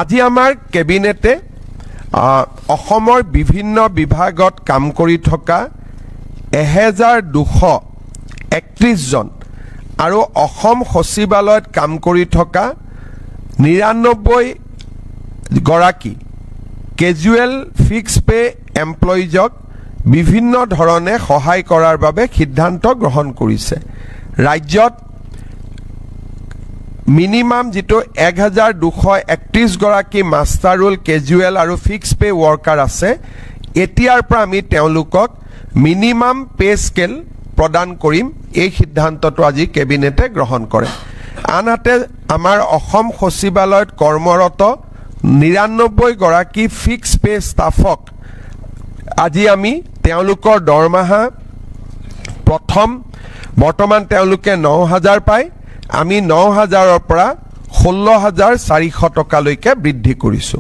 আজি আমাৰ কেবিনেটে অসমৰ বিভিন্ন বিভাগত কাম কৰি থকা 1231 জন আৰু অসম সচিবালয়ত কাম কৰি থকা 99 গৰাকী কেজুৱেল ফিক্স পে এমপ্লয়িজক বিভিন্ন ধৰণে সহায় কৰাৰ বাবে সিদ্ধান্ত গ্ৰহণ কৰিছে। ৰাজ্যত মিনিমাম যেটো 1231 গৰাকী মাষ্টাৰ ৰোল কেজুৱেল আৰু ফিক্স পে ওয়াৰ্কাৰ আছে, এতিয়াৰ পৰা আমি তেওঁলোকক মিনিমাম পে স্কেল প্ৰদান কৰিম। এই সিদ্ধান্তটো আজি কেবিনেটে গ্ৰহণ কৰে। আনহাতে আমাৰ অসম সচিবালয়ত কৰ্মৰত 99 গৰাকী ফিক্স পে ষ্টাফক আজি আমি তেওঁলোকৰ দৰমহা প্ৰথম বৰ্তমান তেওঁলোকে 9000 পায়, আমি 9000ৰ পৰা 16400 টকালৈকে বৃদ্ধি কৰিছো।